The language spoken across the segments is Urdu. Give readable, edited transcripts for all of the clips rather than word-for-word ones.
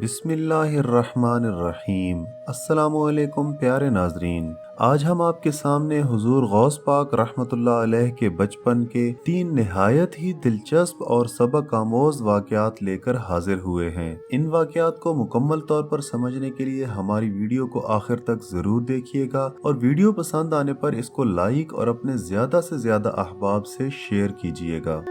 بسم اللہ الرحمن الرحیم۔ السلام علیکم پیارے ناظرین، آج ہم آپ کے سامنے حضور غوث پاک رحمۃ اللہ علیہ کے بچپن کے 3 نہایت ہی دلچسپ اور سبق آموز واقعات لے کر حاضر ہوئے ہیں۔ ان واقعات کو مکمل طور پر سمجھنے کے لیے ہماری ویڈیو کو آخر تک ضرور دیکھیے گا اور ویڈیو پسند آنے پر اس کو لائک اور اپنے زیادہ سے زیادہ احباب سے شیئر کیجیے گا۔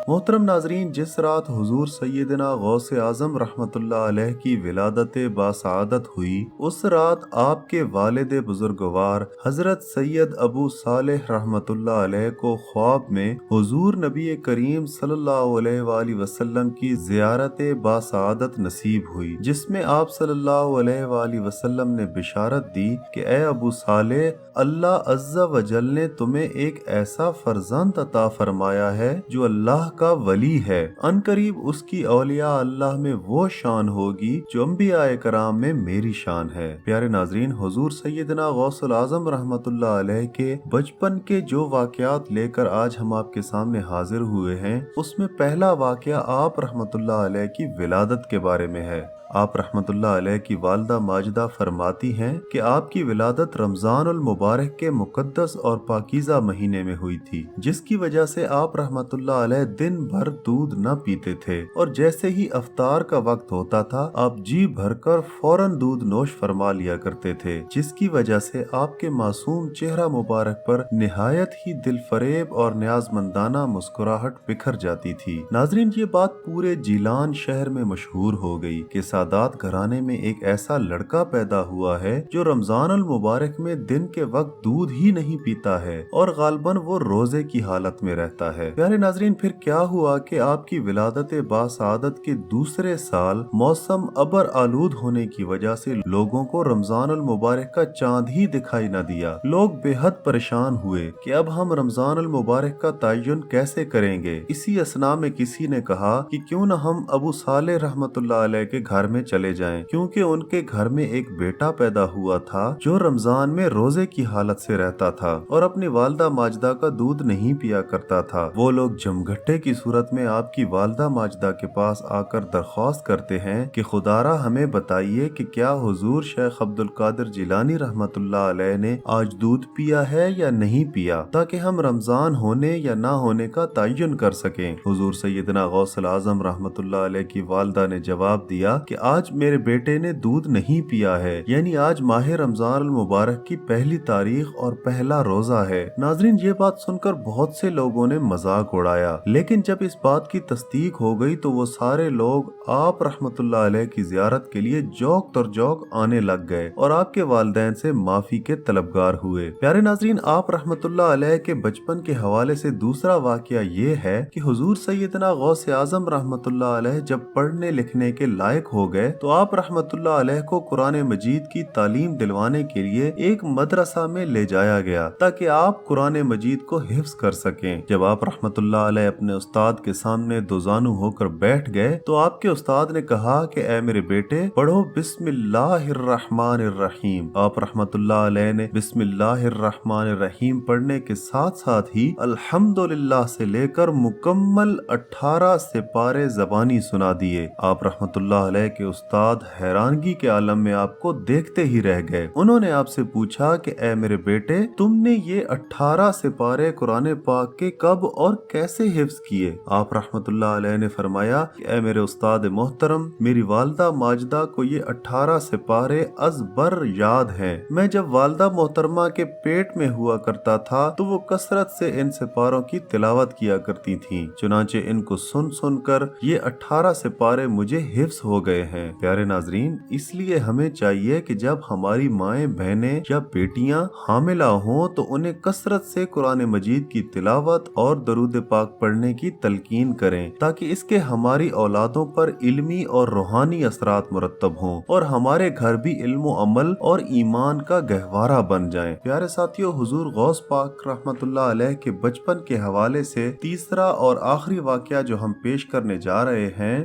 محترم ناظرین، جس رات حضور سیدنا غوث اعظم رحمۃ اللہ علیہ کی ولادت باسعادت ہوئی، اس رات آپ کے والد بزرگوار حضرت سید ابو صالح رحمۃ اللہ علیہ کو خواب میں حضور نبی کریم صلی اللہ علیہ وآلہ وسلم کی زیارت باسعادت نصیب ہوئی، جس میں آپ صلی اللہ علیہ وآلہ وسلم نے بشارت دی کہ اے ابو صالح، اللہ عز و جل نے تمہیں ایک ایسا فرزند عطا فرمایا ہے جو اللہ کا ولی ہے۔ ان قریب اس کی اولیاء اللہ میں وہ شان ہوگی جو انبیاء کرام میں میری شان ہے۔ پیارے ناظرین، حضور سیدنا غوث الاعظم رحمۃ اللہ علیہ کے بچپن کے جو واقعات لے کر آج ہم آپ کے سامنے حاضر ہوئے ہیں، اس میں پہلا واقعہ آپ رحمۃ اللہ علیہ کی ولادت کے بارے میں ہے۔ آپ رحمۃ اللہ علیہ کی والدہ ماجدہ فرماتی ہیں کہ آپ کی ولادت رمضان المبارک کے مقدس اور پاکیزہ مہینے میں ہوئی تھی، جس کی وجہ سے آپ رحمۃ اللہ علیہ دن بھر دودھ نہ پیتے تھے، اور جیسے ہی افطار کا وقت ہوتا تھا آپ جی بھر کر فوراً دودھ نوش فرما لیا کرتے تھے، جس کی وجہ سے آپ کے معصوم چہرہ مبارک پر نہایت ہی دل فریب اور نیازمندانہ مسکراہٹ بکھر جاتی تھی۔ ناظرین، یہ بات پورے جیلان شہر میں مشہور ہو گئی کہ سادات گھرانے میں ایک ایسا لڑکا پیدا ہوا ہے جو رمضان المبارک میں دن کے وقت دودھ ہی نہیں پیتا ہے اور غالباً وہ روزے کی حالت میں رہتا ہے۔ پیارے ناظرین، پھر کیا ہوا کہ آپ کی ولادت باسعادت کے دوسرے سال موسم ابر آلود ہونے کی وجہ سے لوگوں کو رمضان المبارک کا چاند ہی دکھائی نہ دیا۔ لوگ بے حد پریشان ہوئے کہ اب ہم رمضان المبارک کا تعین کیسے کریں گے۔ اسی اثناء میں کسی نے کہا کہ کیوں نہ ہم ابو صالح رحمۃ اللہ علیہ کے گھر میں چلے جائیں، کیونکہ ان کے گھر میں ایک بیٹا پیدا ہوا تھا جو رمضان میں روزے کی حالت سے رہتا تھا اور اپنی والدہ ماجدہ کا دودھ نہیں پیا کرتا تھا۔ وہ لوگ جمگھٹے کی صورت میں آپ کی والدہ ماجدہ کے پاس آ کر درخواست کرتے ہیں کہ خدارا ہمیں بتائیے کہ کیا حضور شیخ عبد القادر جیلانی رحمۃ اللہ علیہ نے آج دودھ پیا ہے یا نہیں پیا، تاکہ ہم رمضان ہونے یا نہ ہونے کا تعین کر سکیں۔ حضور سیدنا غوث الاعظم رحمۃ اللہ علیہ کی والدہ نے جواب دیا کہ آج میرے بیٹے نے دودھ نہیں پیا ہے، یعنی آج ماہ رمضان المبارک کی پہلی تاریخ اور پہلا روزہ ہے۔ ناظرین، یہ بات سن کر بہت سے لوگوں نے مذاق اڑایا، لیکن جب اس بات کی تصدیق ہو گئی تو وہ سارے لوگ آپ رحمۃ اللہ علیہ کی زیارت کے لیے جوق تر جوق آنے لگ گئے اور آپ کے والدین سے معافی کے طلبگار ہوئے۔ پیارے ناظرین، آپ رحمۃ اللہ علیہ کے بچپن کے حوالے سے دوسرا واقعہ یہ ہے کہ حضور سیدنا غوث اعظم رحمۃ اللہ علیہ جب پڑھنے لکھنے کے لائق ہو گئے تو آپ رحمۃ اللہ علیہ کو قرآن مجید کی تعلیم دلوانے کے لیے ایک مدرسہ میں لے جایا گیا تاکہ آپ قرآن مجید کو حفظ کر سکیں۔ جب آپ رحمۃ اللہ علیہ اپنے استاد کے سامنے دوزانو ہو کر بیٹھ گئے تو آپ کے استاد نے کہا کہ اے میرے بیٹے، پڑھو بسم اللہ الرحمن الرحیم۔ آپ رحمۃ اللہ علیہ نے بسم اللہ الرحمن الرحیم پڑھنے کے ساتھ ساتھ ہی الحمدللہ سے لے کر مکمل 18 سپارے زبانی سنا دیے۔ آپ رحمۃ اللہ علیہ کے استاد حیرانگی کے عالم میں آپ کو دیکھتے ہی رہ گئے۔ انہوں نے آپ سے پوچھا کہ اے میرے بیٹے، تم نے یہ 18 سپارے قرآن پاک کے کب اور کیسے حفظ کیے؟ آپ رحمۃ اللہ علیہ نے فرمایا کہ اے میرے استاد محترم، میری والدہ ماجدہ کو یہ 18 سپارے از بر یاد ہیں۔ میں جب والدہ محترمہ کے پیٹ میں ہوا کرتا تھا تو وہ کثرت سے ان سپاروں کی تلاوت کیا کرتی تھیں، چنانچہ ان کو سن سن کر یہ 18 سپارے مجھے حفظ ہو گئے ہیں۔ پیارے ناظرین، اس لیے ہمیں چاہیے کہ جب ہماری مائیں بہنیں یا بیٹیاں حاملہ ہوں تو انہیں کثرت سے قرآن مجید کی تلاوت اور درود پاک پڑھنے کی تلقین کریں تاکہ اس کے ہماری اولادوں پر علمی اور روحانی اثرات مرتب ہوں اور ہمارے گھر بھی علم و عمل اور ایمان کا گہوارہ بن جائیں۔ پیارے ساتھیو، حضور غوث پاک رحمت اللہ علیہ کے بچپن کے حوالے سے تیسرا اور آخری واقعہ جو ہم پیش کرنے جا رہے ہیں